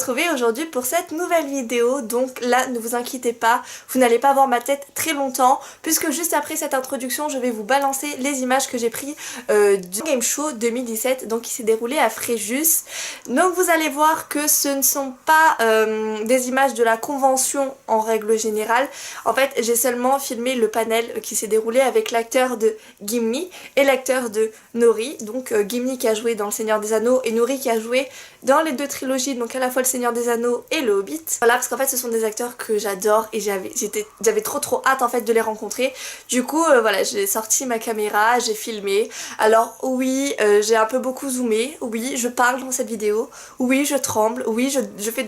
retrouver aujourd'hui pour cette nouvelle vidéo. Donc là, ne vous inquiétez pas, vous n'allez pas voir ma tête très longtemps, puisque juste après cette introduction, je vais vous balancer les images que j'ai prises du Game Show 2017, donc qui s'est déroulé à Fréjus. Donc vous allez voir que ce ne sont pas des images de la convention en règle générale. En fait, j'ai seulement filmé le panel qui s'est déroulé avec l'acteur de Gimli et l'acteur de Nori. Donc Gimli qui a joué dans Le Seigneur des Anneaux et Nori qui a joué dans les deux trilogies, donc à la fois Le Seigneur des Anneaux et Le Hobbit. Voilà, parce qu'en fait ce sont des acteurs que j'adore et j'avais trop hâte en fait de les rencontrer. Du coup voilà, j'ai sorti ma caméra, j'ai filmé. Alors oui, j'ai un peu beaucoup zoomé, oui je parle dans cette vidéo, oui je tremble, oui je fais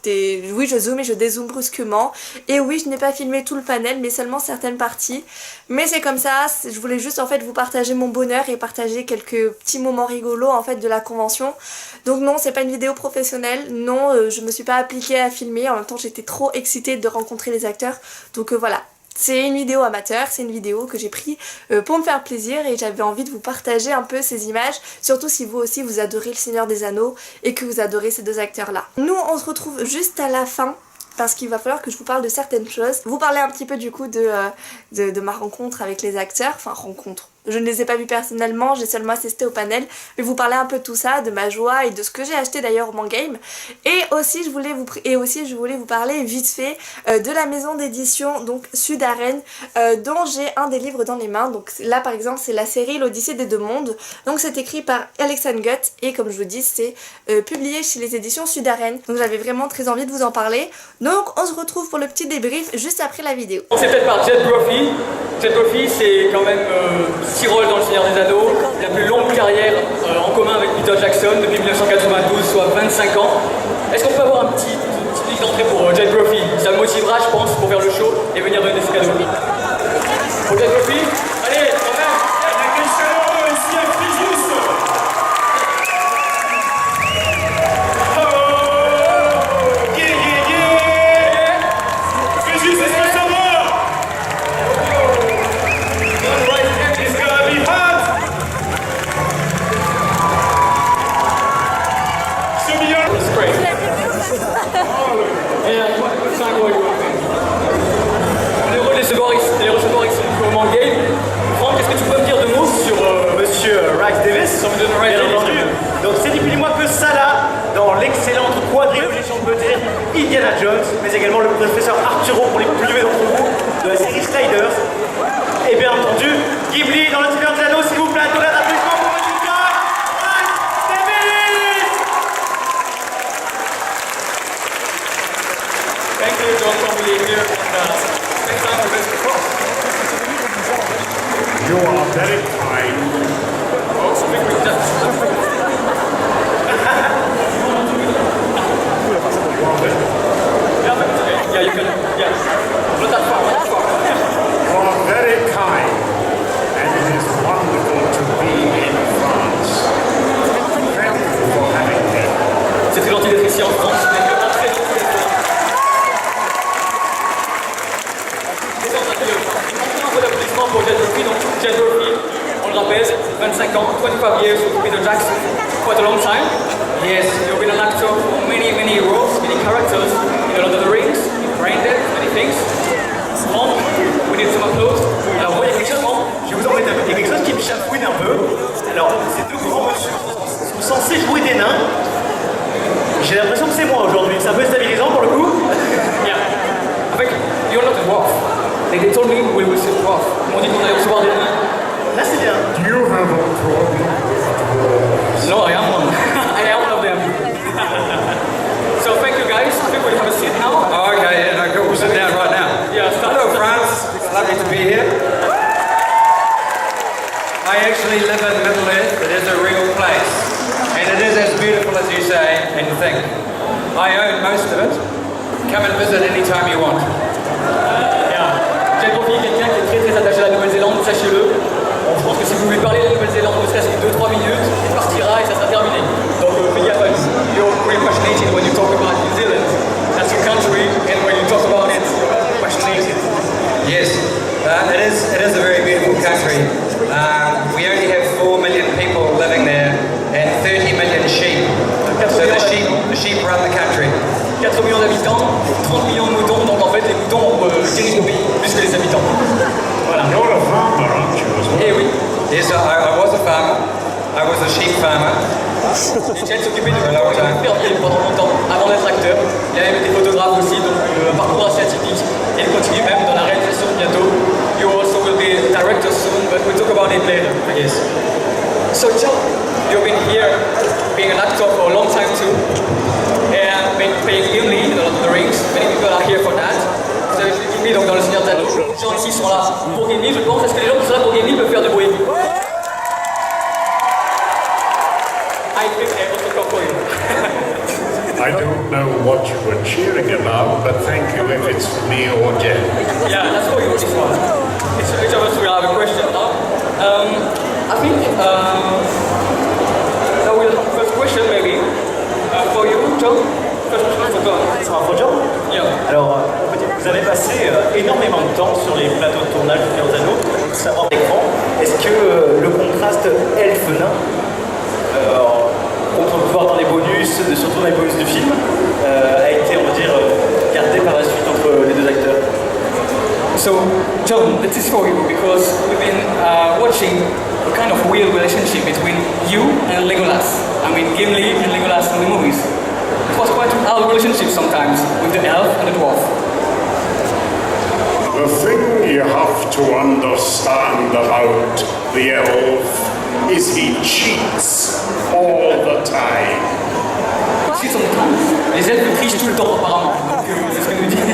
oui je zoome et je dézoome brusquement, et oui je n'ai pas filmé tout le panel mais seulement certaines parties, mais c'est comme ça. Je voulais juste en fait vous partager mon bonheur et partager quelques petits moments rigolos en fait de la convention. Donc non, c'est pas une vidéo professionnelle, non, je me suis pas appliquée à filmer, en même temps j'étais trop excitée de rencontrer les acteurs, donc voilà. C'est une vidéo amateur, c'est une vidéo que j'ai pris pour me faire plaisir et j'avais envie de vous partager un peu ces images, surtout si vous aussi vous adorez Le Seigneur des Anneaux et que vous adorez ces deux acteurs là. Nous on se retrouve juste à la fin parce qu'il va falloir que je vous parle de certaines choses. Vous parlez un petit peu du coup de ma rencontre avec les acteurs, enfin rencontre. Je ne les ai pas vus personnellement, j'ai seulement assisté au panel, mais vous parler un peu de tout ça, de ma joie et de ce que j'ai acheté d'ailleurs au Mangame. Et aussi je voulais vous parler vite fait de la maison d'édition donc Sud-Arène, dont j'ai un des livres dans les mains. Donc là par exemple c'est la série L'Odyssée des Deux Mondes. Donc c'est écrit par Alexandre Gutt et comme je vous dis c'est publié chez les éditions Sud-Arène. Donc j'avais vraiment très envie de vous en parler. Donc on se retrouve pour le petit débrief juste après la vidéo. On s'est fait par Jed Brophy. Jed Brophy c'est quand même 6 rôles dans Le Seigneur des Anneaux, la plus longue carrière en commun avec Peter Jackson depuis 1992, soit 25 ans. Est-ce qu'on peut avoir un petit livre d'entrée pour Jed Brophy? Ça le motivera, je pense, pour faire le show et venir donner ses cadeaux. Pour Jed Brophy, allez, quand même. Il y a des chaleurs ici à Fréjus. Bravo. Yeah. Fréjus, est-ce que ça va? Les receveurs ici au Mangame. Franck, est-ce que tu peux me dire deux mots sur Monsieur Rhys Davies? Bien entendu. Donc c'est ni plus ni moins que Salah dans l'excellente quadrilogie, si on peut dire, Indiana Jones, mais également le professeur Arturo pour les plus vieux d'entre vous de la série Sliders. Et bien entendu, Gimli dans Le Seigneur des Anneaux, s'il vous plaît, un tonnerre d'applaudissements pour Monsieur Rhys Davies. Thank you, John, for being here. Next time for this cross. You are very kind. Oh, so big yeah, you can. Yes. Not that far. Not that far. You are very kind, and it is wonderful to be in France. Thank you for having me. C'est très gentil d'être ici en France. Pour Jed Brophy, donc Jed Brophy, on le rappelle, 25 ans, 25 years with Peter Jackson, quite a long time. Yes, you've been an actor for many roles, many characters, in Lord of the Rings, in Braindead, many things. Franck, we need some applause. Alors moi, il y a quelque chose, je vais vous embêter un peu, il y a quelque chose qui me chafouine un peu. Alors, ces deux grands monsieur sont censés jouer des nains. J'ai l'impression que c'est moi aujourd'hui, c'est un peu stabilisant pour le coup. Yeah. Avec, you're not a dwarf. They told me we will see dwarf. Ils m'ont dit qu'on allait recevoir des nains. Là c'est bien. Do you have a problem? No, I am one. I am one of them. So thank you guys. I think we'll have a seat now. Oh, okay, yeah, no, cool. We'll sit down right now. Yeah, hello, France. Lovely to be here. I actually live in Middle Earth. It is a real place. And it is as beautiful as you say and think. I own most of it. Come and visit anytime you want. Jed Brophy, quelqu'un qui est très attaché à la Nouvelle-Zélande, sachez-le. Bon, je pense que si vous voulez parler de la Nouvelle-Zélande, ne serait-ce que 2-3 minutes, il partira et ça sera terminé. Donc, fais gaffe à lui. You're very passionate when you talk about New Zealand. That's your country, and when you talk about it, you're passionate. Yes, it is a very beautiful country. We only have 4 million people living there and 30 million sheep. So the sheep run the country. dirige le pays plus que les habitants. Voilà. You're a farmer, aren't you, as well? Et oui, Yes, I was a farmer. I was a sheep farmer. Michel s'occupait de fermier pendant longtemps, avant d'être acteur. Il a même été photographe aussi, donc un parcours assez atypique. Et il continue même dans la réalisation bientôt. You also will be a director soon, but we'll talk about it later, I guess. So John, you've been here being an actor for a long time too. And been playing Gimli in Lord of the Rings. Many people are here for that. Vous avez fait Gimli donc dans Le Seigneur des Anneaux. Les gens ici sont là pour Gimli, je pense. Est-ce que les gens qui sont là pour Gimli peuvent faire du bruit? I think they also come for you. I don't know what you were cheering about, but thank you if it's for me or Jen. Yeah, that's for you this one. Each of us will have a question now. I think that will first question maybe for you, John. First question for John. For John. Yeah. Alors, vous avez passé énormément de temps sur les plateaux de tournage du Seigneur des Anneaux, savoir l'écran. Est-ce que le contraste elfe-nain, qu'on peut voir dans les bonus, surtout dans les bonus du film, a été, on va dire, gardé par la suite entre les deux acteurs? So, John, this is for you because we've been watching a kind of weird relationship between you and Legolas. I mean, Gimli and Legolas in the movies. It was quite an odd relationship sometimes with the elf and the dwarf. The thing you have to understand about the elf is he cheats all the time. Cheats all the time. Les elfes trichent tout le temps apparemment. Donc c'est ce que nous dit Gimli.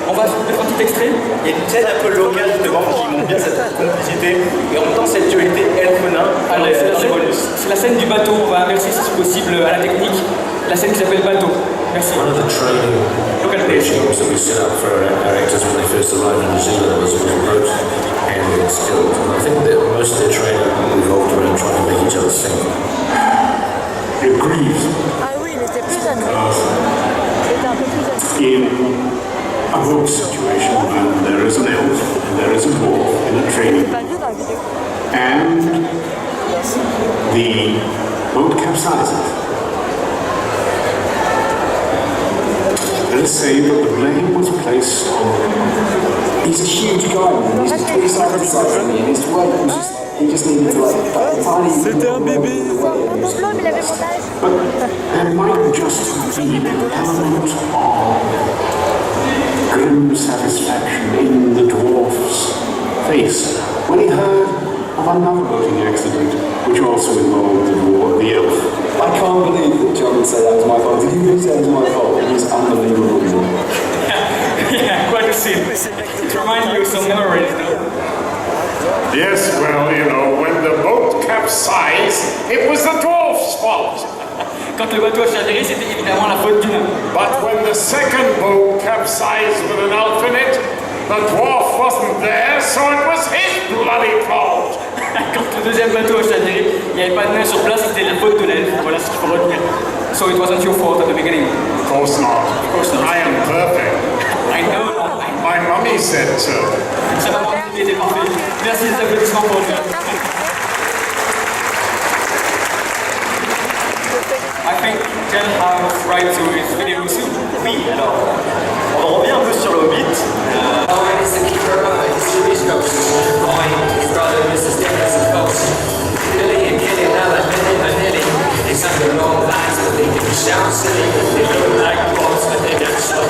On va faire un petit extrait. Il y a une scène un peu locale justement qui montre bien cette complicité et en même temps cette dualité elfe-nain dans les bonus. C'est la scène du bateau, on va inverser si c'est possible à la technique. La scène qui s'appelle bateau. Merci. One of the training regimes that we set up for our actors when they first arrived in New Zealand was rope handling skills. And I think that most of their training revolved around trying to make each other sing. It grieves Ah oui, il était plus âgé. C'était un peu plus âgé. in a boat situation, and there is an elf, and there is a dwarf in a training, Pas vu dans la vidéo. and the boat capsizes. Let's say that the blame was placed on. He's a huge guy, man. He's 20 seconds size me, and his weight was just, he just needed to like a tiny. C'était un bébé. Mon blog, il avait mon âge. But there might just be an element of grim satisfaction in the dwarf's face when he heard of another boating accident which also involved the elf. I can't believe that John would say that was my fault. Did you really say it was my fault? It was unbelievable. Yeah, quite a scene. To remind you of some memories, though. Yes, well, you know, when the boat capsized, it was the dwarf's fault. Quand le bateau a chaviré, c'était évidemment la faute du nain. But when the second boat capsized with an elf in it, the dwarf wasn't there, so it was his bloody fault. Quand le deuxième bateau a chaviré, il n'y avait pas de nain sur place, c'était la faute de l'elfe. Voilà ce qu'il faut retenir. So it wasn't your fault at the beginning. Of course not. Of course not. I am perfect. I know. My mummy said so. Ça va vraiment était parfait. Merci des applaudissements pour John. I think Jen has right to his video soon. Oui, alors, on revient un peu sur le Hobbit. Owen is the keeper of the history's ghost. Owen, his brother, Mrs. Dennis' ghost. Billy and Kitty, now that Billy and Nilly. They sang their long lines, but they didn't sound silly. They look like boats, but they didn't slow.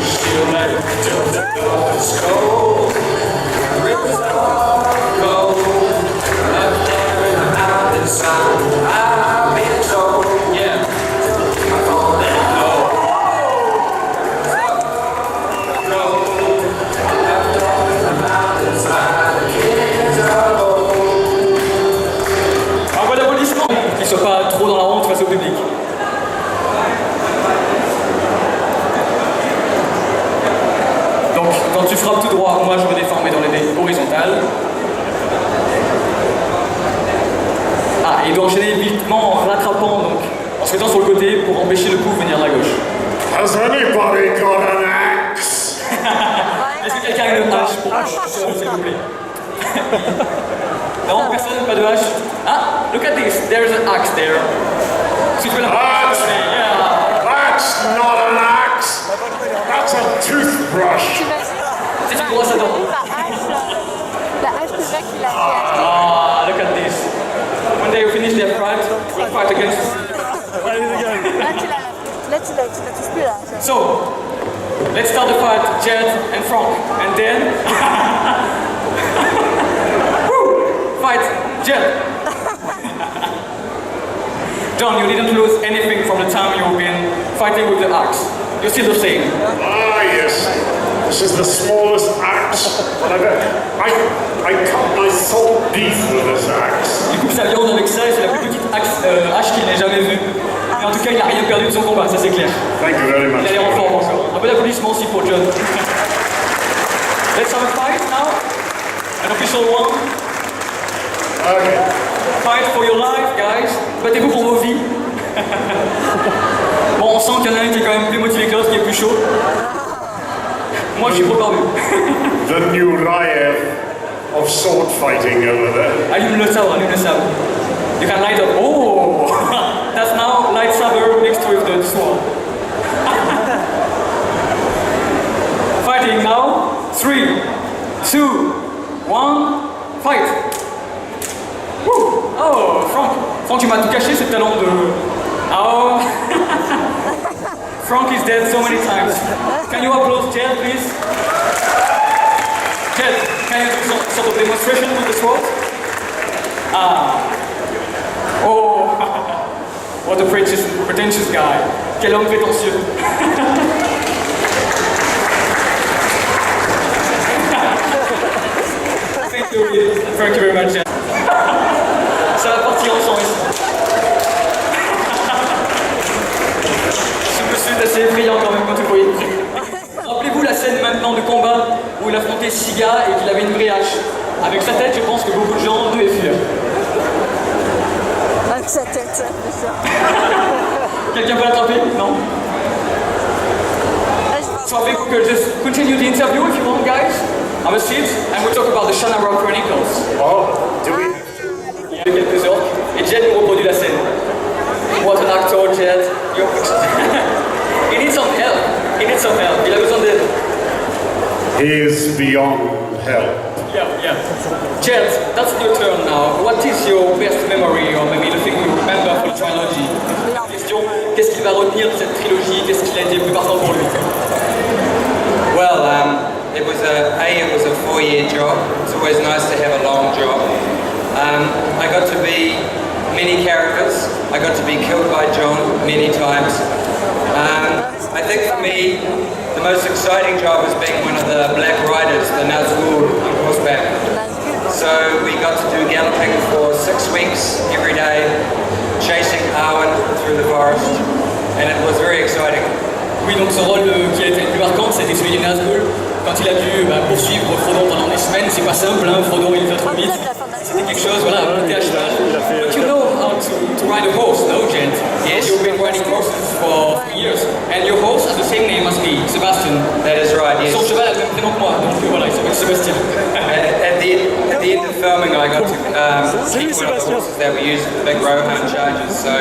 She'll never till the doors go. Rivers are cold. Up there in the mountainside, I've been told. Yeah, I thought that low. Un bon applaudissement. Qu'il ne soit pas trop dans la honte face au public. Donc, quand tu frappes tout droit, moi je me déforme dans les horizontales. Ah, et il doit enchaîner vitement en rattrapant, donc en se mettant sur le côté pour empêcher le coup de venir de la gauche. Has anybody got an axe? Est-ce que quelqu'un a une hache pour s'il vous plaît? Non, personne, pas de hache. Ah, look at this, there's an axe there. Si tu veux la That's not an axe. That's a toothbrush. C'est une brosse à dents. La hache, le mec il a fait. Ah, look at this. When they finish their fight, we'll fight against. Là tu l'as tous plus là. So, let's start the fight, Jed and Frank. And then... Woo! Fight, Jed. John, you didn't lose anything from the time you've been fighting with the axe. You're still the same. Ah, yes. This is the smallest axe that I've ever... I cut my salt beef with this axe. Il coupe sa viande avec ça et c'est la plus petite hache qu'il n'ait jamais vue. Mais en tout cas, il n'a rien perdu de son combat, ça c'est clair. Thank you very much. Il a l'air en forme encore. Un peu d'applaudissements aussi pour John. Let's have a fight now. An official one. Okay. Fight for your life, guys. Battez-vous pour vos vies. Bon, on sent qu'il y en a un qui est quand même plus motivé que l'autre, qui est plus chaud. Moi, je suis trop barbu. The new Ryev of sword fighting over there. Allume le sabre, allume le sabre. You can light up. Oh! That's now light saber mixed with the sword. Fighting now. 3, 2, 1, fight! Woo! Oh, Frank! Frank, tu m'as tout caché, ce talent de... Oh! Frank is dead so many times. Can you applaud Jed, please? Jed, can you do some sort of demonstration with the sword? Ah! Oh! What a pretentious guy. Quel homme prétentieux. Thank you very much, Jed. Ça va partir ensemble. Ce monsieur est assez effrayant quand même quand vous voyez. Rappelez-vous la scène maintenant de combat où il affrontait Siga et qu'il avait une vraie hache. Avec sa tête, je pense que beaucoup de gens devaient fuir. Avec sa tête, c'est ça. Quelqu'un peut l'attraper? Non? So I think we could just continue the interview if you want, guys. Have a seat, and we'll talk about the Shannara Chronicles. Oh, do we? Il y a quelques orques, et Jed nous reproduit la scène. What an actor, Jed. He needs some help. He needs some help. Il a besoin d'aide. He is beyond help. Yeah. Jed, that's your turn now. What is your best memory, or maybe the thing you remember from the trilogy? Question, qu'est-ce qu'il va retenir de cette trilogie? Qu'est-ce qui a été le plus marquant pour lui? Well, it was a 4-year job. It's always nice to have a long job. I got to be many characters. I got to be killed by John many times. I think for me, the most exciting job was being one of the Black Riders, the Nazgul on horseback. So we got to do galloping for 6 weeks every day, chasing Arwen through the forest, and it was very exciting. Oui, donc son rôle qui a été le plus marquant, c'était celui du Nazgul. Quand il a dû poursuivre Frodon pendant des semaines, c'est pas simple, hein, Frodon il va trop vite. C'était quelque chose, voilà, on était à cheval. But you know how to ride a horse, no, Jed? Yes. You've been riding horses for 3 years. And your horse has the same name as me, Sebastian. That is right, yes. Son cheval a le même prénom que moi, donc voilà, il s'appelle Sébastien. At the end of filming, I got to keep one of the horses that we used for the big Rohan charges. So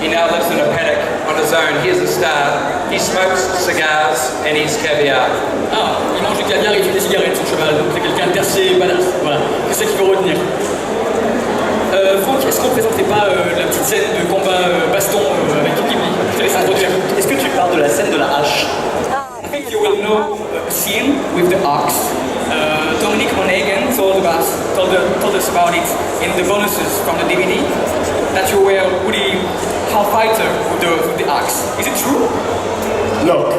he now lives in a paddock on his own. He's a star. He smokes cigars and eats caviar. Ah, il mange du caviar et il fume des cigarettes, son cheval, donc c'est quelqu'un d'assez badass. Voilà, c'est ça qu'il faut retenir. Franck, est-ce qu'on ne présenterait pas la petite scène de combat baston avec Ghibli? Je te laisse introduire. Est-ce que tu parles de la scène de la hache? I think you will know a scene with the ox. Dominic Monaghan told us about it in the bonuses from the DVD, that you were really half fighter with the ox. Is it true? Look,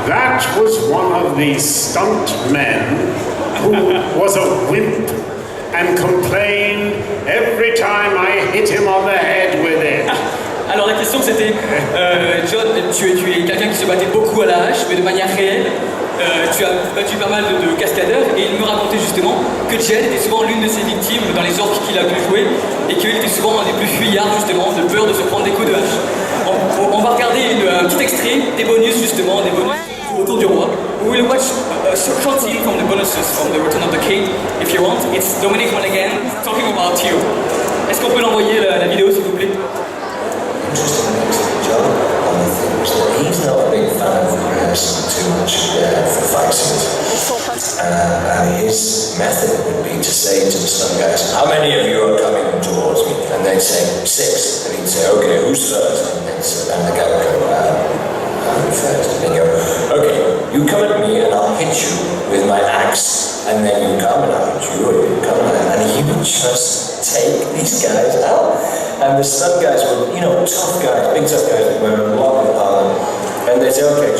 that was one of the stunt men who was a wimp and complained every time I hit him on the head with it. Alors la question c'était, John, tu es quelqu'un qui se battait beaucoup à la hache, mais de manière réelle. Tu as battu pas mal de cascadeurs et il me racontait justement que Jed était souvent l'une de ses victimes dans les orques qu'il a pu jouer et qu'il était souvent un des plus fuyards justement de peur de se prendre des coups de hache. On va regarder un petit extrait des bonus justement, des bonus autour du roi. We will watch a short scene from the bonuses from the Return of the King if you want. It's Dominic Monaghan talking about you. Est-ce qu'on peut l'envoyer la vidéo s'il vous plaît? Interesting next to John on the things that he's not a big fan of person too much for fighting. And his method would be to say to the Stun guys, how many of you are coming towards me? And they'd say, 6. And he'd say, okay, who's first? And the guy would go, I'm first. And he'd go, okay, you come at me and I'll hit you with my axe. And then you come and I'll hit you, or you come and he would just take these guys out. And the Stun guys were, tough guys, big tough guys that were a lot with Harlan. And they'd say, okay,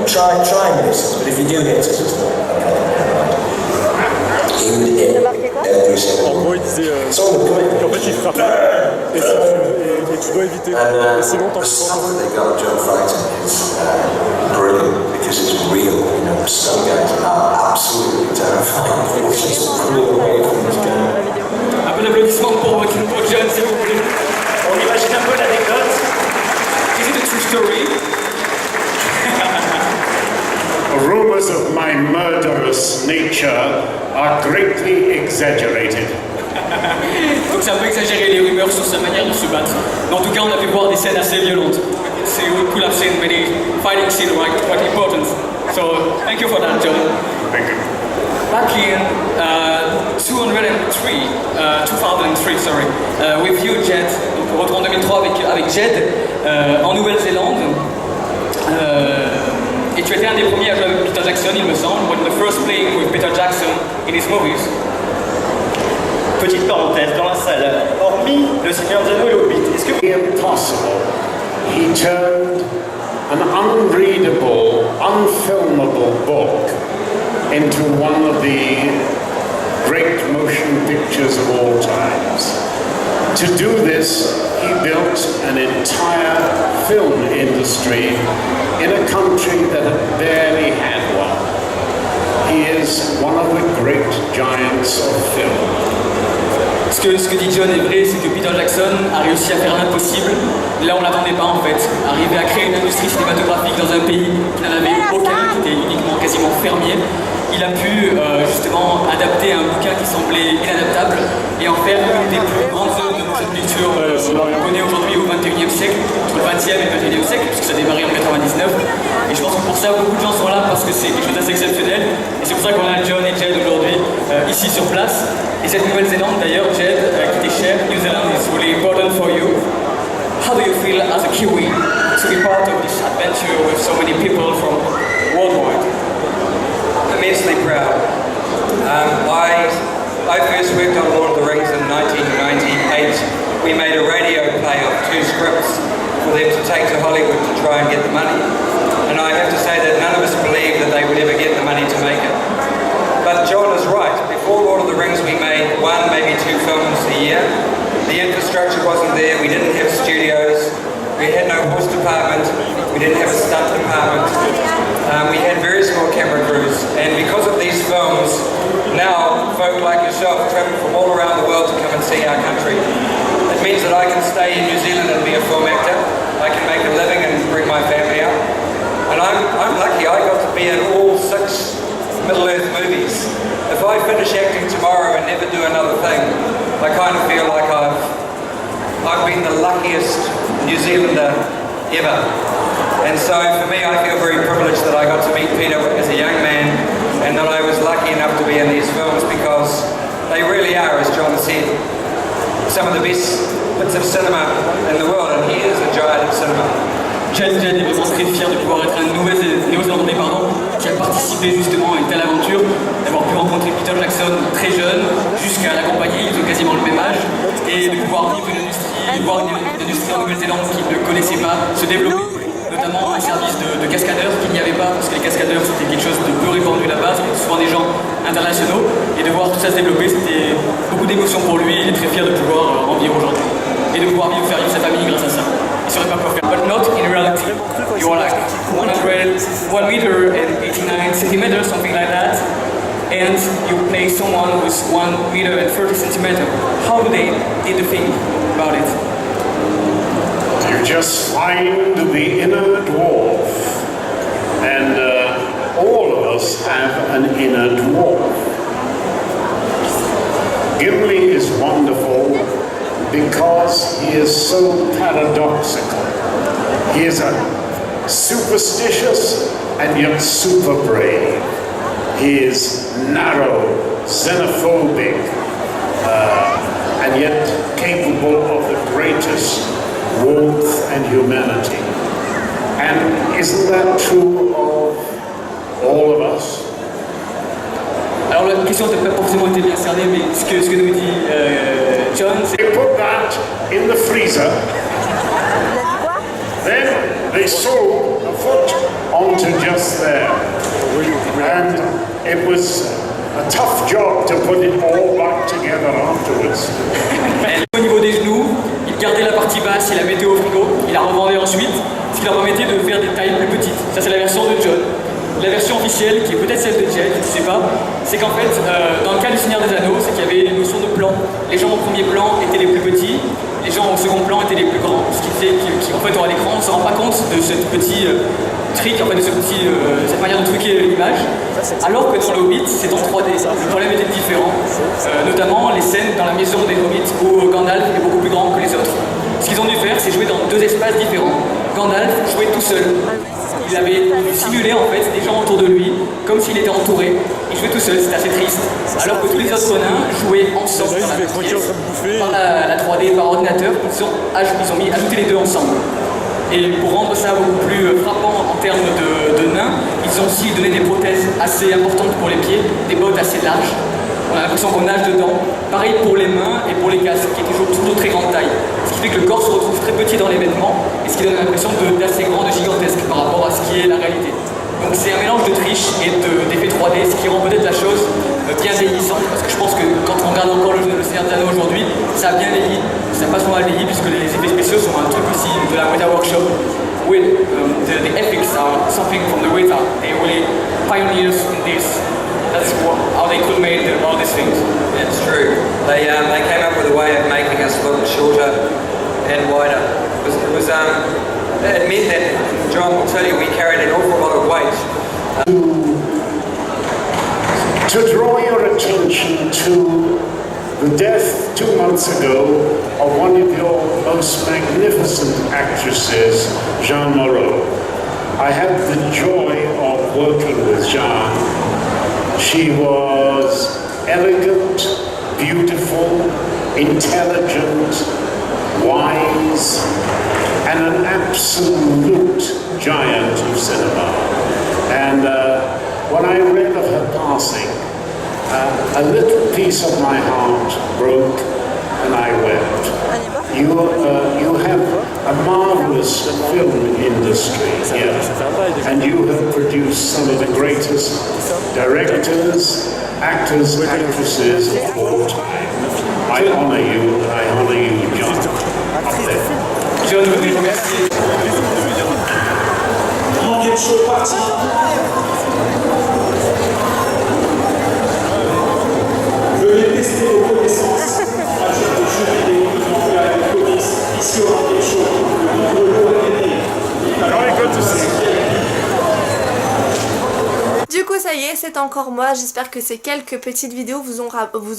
John, try and miss us, but if you do hit us, it's not okay. He would hit every single one. En gros, il disait qu'en fait, il frappait et tu dois éviter. Et sinon, The stuff that they got John fighting is brilliant because it's real. The Stun guys are absolutely terrifying. It's just cruel away from this guy. Un peu d'applaudissements pour John, s'il vous plaît. On imagine un peu l'anecdote. Is it a true story? Rumors of my murderous nature are greatly exaggerated. Donc c'est un peu exagéré les rumeurs sur sa manière de se battre. Mais en tout cas, on a pu voir des scènes assez violentes. So we could have seen many fighting scenes quite important. So thank you for that, John. Thank you. Back in 2003, with you, Jed. Donc on retrouve en 2003 avec Jed en Nouvelle-Zélande. Et tu étais un des premiers à jouer avec Peter Jackson, il me semble, one of the first playing with Peter Jackson in his movies. Petite parenthèse dans la salle. Hormis Le Seigneur des Anneaux et Hobbit, est-ce que Impossible. He turned an unreadable, unfilmable book into one of the great motion pictures of all times. To do this, he built an entire film industry in a country that barely had one. He is one of the great giants of film. Ce que dit John est vrai, c'est que Peter Jackson a réussi à faire l'impossible. Là, on ne l'attendait pas en fait. Arriver à créer une industrie cinématographique dans un pays qui n'en avait aucun, qui était uniquement quasiment fermier. Il a pu justement adapter un bouquin qui semblait inadaptable et en faire une des plus grandes œuvres de motion picture qu'on connaît aujourd'hui au XXIe siècle, entre le XXe et le XXIe siècle, puisque ça a démarré en 99. Et je pense que pour ça, beaucoup de gens sont là parce que c'est quelque chose d'assez exceptionnel. Et c'est pour ça qu'on a John et Jed aujourd'hui ici sur place. Et cette Nouvelle-Zélande d'ailleurs, Jed, qui était cher, New Zealand is really important for you. How do you feel as a Kiwi to be part of this adventure with so many people from worldwide? Immensely proud. I first worked on Lord of the Rings in 1998. We made a radio play of 2 scripts for them to take to Hollywood to try and get the money. And I have to say that none of us believed that they would ever get the money to make it. But John is right. Before Lord of the Rings we made 1, maybe 2 films a year. The infrastructure wasn't there, we didn't have studios, we had no horse department, we didn't have a stunt department. We had very small camera crews, and because of these films, now folk like yourself travel from all around the world to come and see our country. It means that I can stay in New Zealand and be a film actor, I can make a living and bring my family up. And I'm lucky, I got to be in all 6 Middle-earth movies. If I finish acting tomorrow and never do another thing, I kind of feel like I've been the luckiest New Zealander ever. And so for me, I feel very privileged that I got to meet Peter as a young man and that I was lucky enough to be in these films because they really are, as John said, some of the best bits of cinema in the world, and he is a giant of cinema. Jed est vraiment très fier de pouvoir être un Néo-Zélandais qui a participé justement à une telle aventure, d'avoir pu rencontrer Peter Jackson très jeune, jusqu'à l'accompagner, ils ont quasiment le même âge, et de pouvoir vivre une industrie, de voir une industrie en Nouvelle-Zélande qu'ils ne connaissaient pas se développer, notamment un service de cascadeurs qu'il n'y avait pas, parce que les cascadeurs c'était quelque chose de peu répandu là-bas, c'était souvent des gens internationaux, et de voir tout ça se développer, c'était beaucoup d'émotions pour lui, il est très fier de pouvoir en vivre aujourd'hui, et de pouvoir faire vivre sa famille grâce à ça. But not in reality. You are like 1 meter and 89 centimeters, something like that, and you play someone who's 1 meter and 30 centimeters. How did they think about it? You just find the inner dwarf, and all of us have an inner dwarf. Gimli is wonderful because he is so paradoxical. He is a superstitious and yet super brave. He is narrow, xenophobic, and yet capable of the greatest warmth and humanity. And isn't that true of all of us? Alors la question n'a pas forcément été bien cernée, mais ce que nous dit John, c'est... They put that in the freezer. Then they sewed a foot onto just there. And it was a tough job to put it all back together afterwards. Au niveau des genoux, il gardait la partie basse, il la mettait au frigo, il la revendait ensuite, ce qui leur permettait de faire des tailles plus petites. Ça c'est la version de John. La version officielle, qui est peut-être celle de Jed, je ne sais pas, c'est qu'en fait, dans le cas du Seigneur des Anneaux, c'est qu'il y avait une notion de plan. Les gens au premier plan étaient les plus petits, les gens au second plan étaient les plus grands. Ce qui fait qu'en fait, à l'écran, on ne se rend pas compte de ce petit trick, en fait, de cette manière de truquer l'image. Alors que dans le Hobbit, c'est en 3D. Le problème était différent. Notamment les scènes dans la maison des Hobbits où Gandalf est beaucoup plus grand que les autres. Ce qu'ils ont dû faire, c'est jouer dans deux espaces différents. Gandalf jouait tout seul. Il avait simulé en fait des gens autour de lui, comme s'il était entouré. Il jouait tout seul, c'était assez triste. Alors que tous les autres nains jouaient ensemble dans la pièce. Par la 3D, par ordinateur, ils ont ajouté les deux ensemble. Et pour rendre ça beaucoup plus frappant en termes de nains, ils ont aussi donné des prothèses assez importantes pour les pieds, des bottes assez larges. On a l'impression qu'on nage dedans. Pareil pour les mains et pour les casques, qui est toujours très grande taille. Ce qui fait que le corps se retrouve très petit dans les vêtements, et ce qui donne l'impression d'assez grand, de gigantesque par rapport à ce qui est la réalité. Donc c'est un mélange de triche et d'effet 3D, ce qui rend peut-être la chose bien vieillissante, parce que je pense que quand on regarde encore le Seigneur des Anneaux aujourd'hui, ça a bien vieilli, ça passe mal vieilli, puisque les effets spéciaux sont un truc aussi de la Weta Workshop. With the effects are something from the Weta, they really pioneers in this. That's how they could make all these things. That's true. They came up with a way of making us look shorter and wider. It meant that, John will tell you, we carried an awful lot of weight. To draw your attention to the death 2 months ago of one of your most magnificent actresses, Jeanne Moreau. I had the joy of working with Jeanne. She was elegant, beautiful, intelligent, wise, and an absolute giant of cinema. And when I read of her passing, a little piece of my heart broke and I wept. You have a marvelous film industry here, and you have produced some of the greatest directors, actors, actresses of all time. I honor you, and I honor you, John. Up there. John, je vous remercie. Manquez chaud parti. Venez tester vos connaissances en matière de jeux vidéo, de avec Comics, ici au Manquez chaud, le nouveau lot à gagner. Du coup ça y est, c'est encore moi, j'espère que ces quelques petites vidéos vous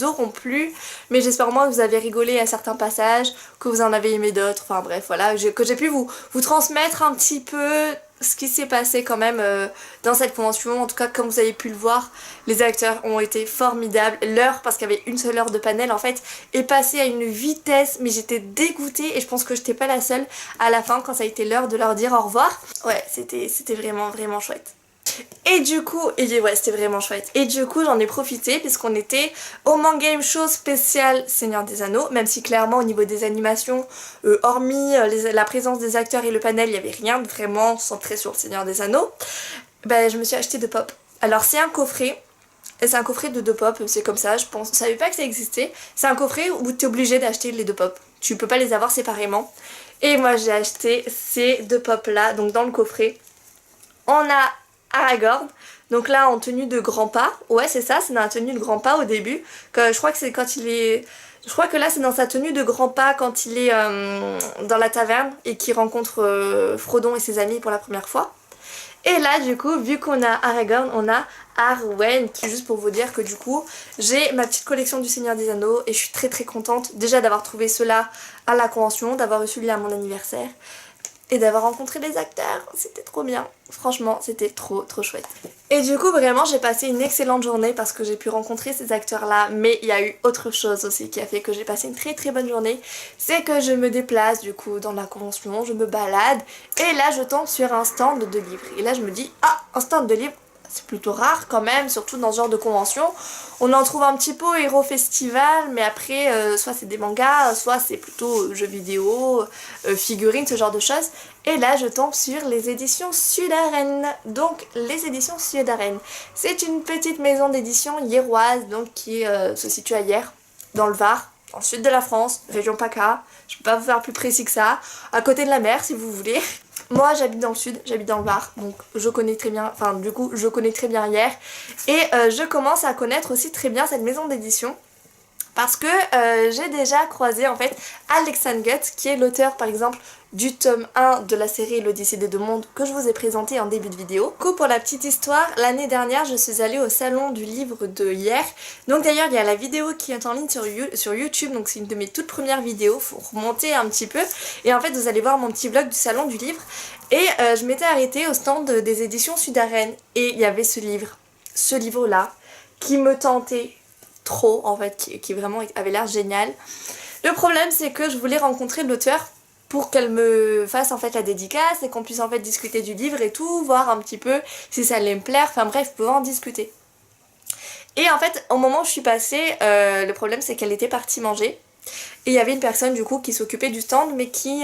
auront plu, mais j'espère au moins que vous avez rigolé à certains passages, que vous en avez aimé d'autres, enfin bref voilà, que j'ai pu vous transmettre un petit peu ce qui s'est passé quand même dans cette convention. En tout cas, comme vous avez pu le voir, les acteurs ont été formidables. L'heure, parce qu'il y avait une seule heure de panel en fait, est passée à une vitesse, mais j'étais dégoûtée et je pense que j'étais pas la seule à la fin quand ça a été l'heure de leur dire au revoir. Ouais, c'était vraiment chouette. Et du coup, ouais, c'était vraiment chouette. Et du coup, j'en ai profité puisqu'on était au Mangame Show spécial Seigneur des Anneaux, même si clairement au niveau des animations, hormis la présence des acteurs et le panel, il n'y avait rien de vraiment centré sur le Seigneur des Anneaux. Ben, je me suis acheté 2 pop. Alors c'est un coffret, et c'est un coffret de 2 pop, c'est comme ça, je savais pas que ça existait. C'est un coffret où tu es obligé d'acheter les 2 pop. Tu peux pas les avoir séparément. Et moi j'ai acheté ces 2 pop là, donc dans le coffret. On a Aragorn, donc là en tenue de grand pas, ouais c'est ça, c'est dans la tenue de grand pas au début, je crois que c'est quand il est... Je crois que là c'est dans sa tenue de grand pas quand il est dans la taverne et qu'il rencontre Frodon et ses amis pour la première fois. Et là du coup, vu qu'on a Aragorn, on a Arwen, qui juste pour vous dire que du coup j'ai ma petite collection du Seigneur des Anneaux et je suis très contente déjà d'avoir trouvé cela à la convention, d'avoir reçu celui à mon anniversaire. et d'avoir rencontré les acteurs. C'était trop bien. Franchement, c'était trop chouette. Et du coup, vraiment, j'ai passé une excellente journée parce que j'ai pu rencontrer ces acteurs-là. Mais il y a eu autre chose aussi qui a fait que j'ai passé une très bonne journée. C'est que je me déplace du coup dans la convention, je me balade. Et là, je tombe sur un stand de livres. Et là, je me dis, ah, un stand de livres, c'est plutôt rare quand même, surtout dans ce genre de convention. On en trouve un petit peu au Hero Festival, mais après, soit c'est des mangas, soit c'est plutôt jeux vidéo, figurines, ce genre de choses. Et là, je tombe sur les éditions Sud-Arène. Donc, les éditions Sud-Arène, c'est une petite maison d'édition hieroise, donc qui se situe à Hyères, dans le Var, dans le sud de la France, région PACA. Je peux pas vous faire plus précis que ça, à côté de la mer si vous voulez. Moi j'habite dans le sud, j'habite dans le Var, donc je connais très bien, enfin du coup je connais très bien Hyères. Et je commence à connaître aussi très bien cette maison d'édition. Parce que j'ai déjà croisé en fait Alexandre Gutt, qui est l'auteur par exemple du tome 1 de la série L'Odyssée des Deux Mondes que je vous ai présenté en début de vidéo. Du coup, pour la petite histoire, l'année dernière je suis allée au salon du livre de Hyères. Donc d'ailleurs il y a la vidéo qui est en ligne sur YouTube, donc c'est une de mes toutes premières vidéos, faut remonter un petit peu. Et en fait vous allez voir mon petit vlog du salon du livre. Et je m'étais arrêtée au stand des éditions Sud-Arène et il y avait ce livre là qui me tentait trop en fait, qui vraiment avait l'air génial. Le problème c'est que je voulais rencontrer l'auteur pour qu'elle me fasse en fait la dédicace et qu'on puisse en fait discuter du livre et tout, voir un petit peu si ça allait me plaire, enfin bref, pouvoir en discuter. Et en fait au moment où je suis passée, le problème c'est qu'elle était partie manger. Et il y avait une personne du coup qui s'occupait du stand mais qui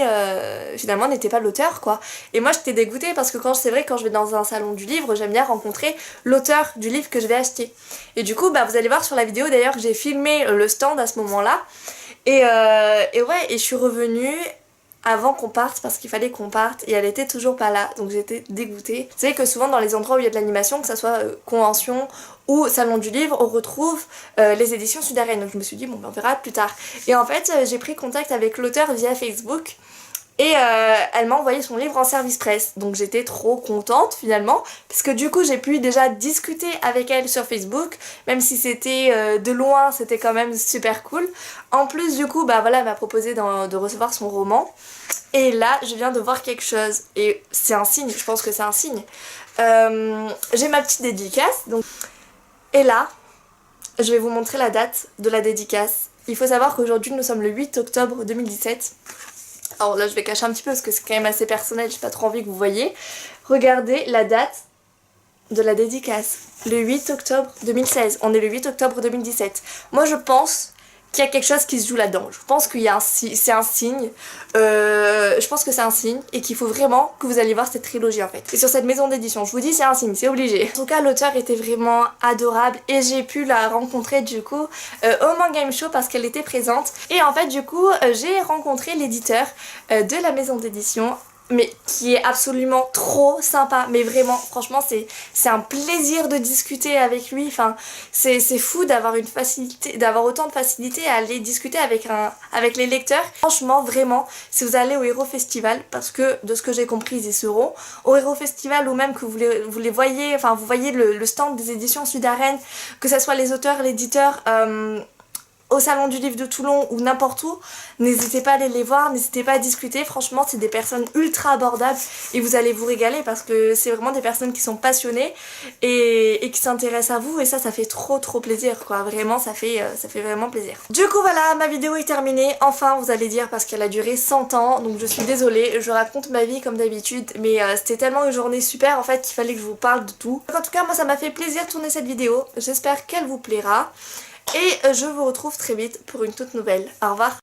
finalement n'était pas l'auteur quoi. Et moi j'étais dégoûtée parce que c'est vrai quand je vais dans un salon du livre, j'aime bien rencontrer l'auteur du livre que je vais acheter. Et du coup vous allez voir sur la vidéo d'ailleurs que j'ai filmé le stand à ce moment là. Et ouais, et je suis revenue avant qu'on parte parce qu'il fallait qu'on parte et elle était toujours pas là, donc j'étais dégoûtée. Vous savez que souvent dans les endroits où il y a de l'animation, que ça soit convention ou salon du livre, on retrouve les éditions Sud-Arène. Donc je me suis dit bon ben on verra plus tard. Et en fait j'ai pris contact avec l'auteur via Facebook et elle m'a envoyé son livre en service presse. Donc j'étais trop contente finalement parce que du coup j'ai pu déjà discuter avec elle sur Facebook, même si c'était de loin, c'était quand même super cool. En plus du coup voilà, elle m'a proposé de recevoir son roman. Et là je viens de voir quelque chose et c'est un signe, je pense que c'est un signe. J'ai ma petite dédicace donc. Et là je vais vous montrer la date de la dédicace. Il faut savoir qu'aujourd'hui nous sommes le 8 octobre 2017. Alors là je vais cacher un petit peu parce que c'est quand même assez personnel, j'ai pas trop envie que vous voyez. Regardez la date de la dédicace, le 8 octobre 2016, on est le 8 octobre 2017. Moi je pense qu'il y a quelque chose qui se joue là-dedans, je pense qu'il y a c'est un signe, je pense que c'est un signe et qu'il faut vraiment que vous allez voir cette trilogie en fait. Et sur cette maison d'édition, je vous dis c'est un signe, c'est obligé. En tout cas l'auteur était vraiment adorable et j'ai pu la rencontrer du coup au Manga Game Show parce qu'elle était présente. Et en fait du coup j'ai rencontré l'éditeur de la maison d'édition, mais qui est absolument trop sympa, mais vraiment franchement c'est un plaisir de discuter avec lui. Enfin c'est fou d'avoir une facilité, d'avoir autant de facilité à aller discuter avec les lecteurs. Franchement vraiment si vous allez au Hero Festival, parce que de ce que j'ai compris ils y seront au Hero Festival, ou même que vous les voyez, enfin vous voyez le stand des éditions Sud-Arène, que ce soit les auteurs, l'éditeur, au salon du livre de Toulon ou n'importe où, n'hésitez pas à aller les voir, n'hésitez pas à discuter. Franchement c'est des personnes ultra abordables et vous allez vous régaler parce que c'est vraiment des personnes qui sont passionnées et qui s'intéressent à vous, et ça fait trop plaisir quoi. Vraiment ça fait vraiment plaisir. Du coup voilà, ma vidéo est terminée, enfin vous allez dire, parce qu'elle a duré 100 ans, donc je suis désolée, je raconte ma vie comme d'habitude, mais c'était tellement une journée super en fait qu'il fallait que je vous parle de tout. En tout cas moi ça m'a fait plaisir de tourner cette vidéo, j'espère qu'elle vous plaira. Et je vous retrouve très vite pour une toute nouvelle. Au revoir.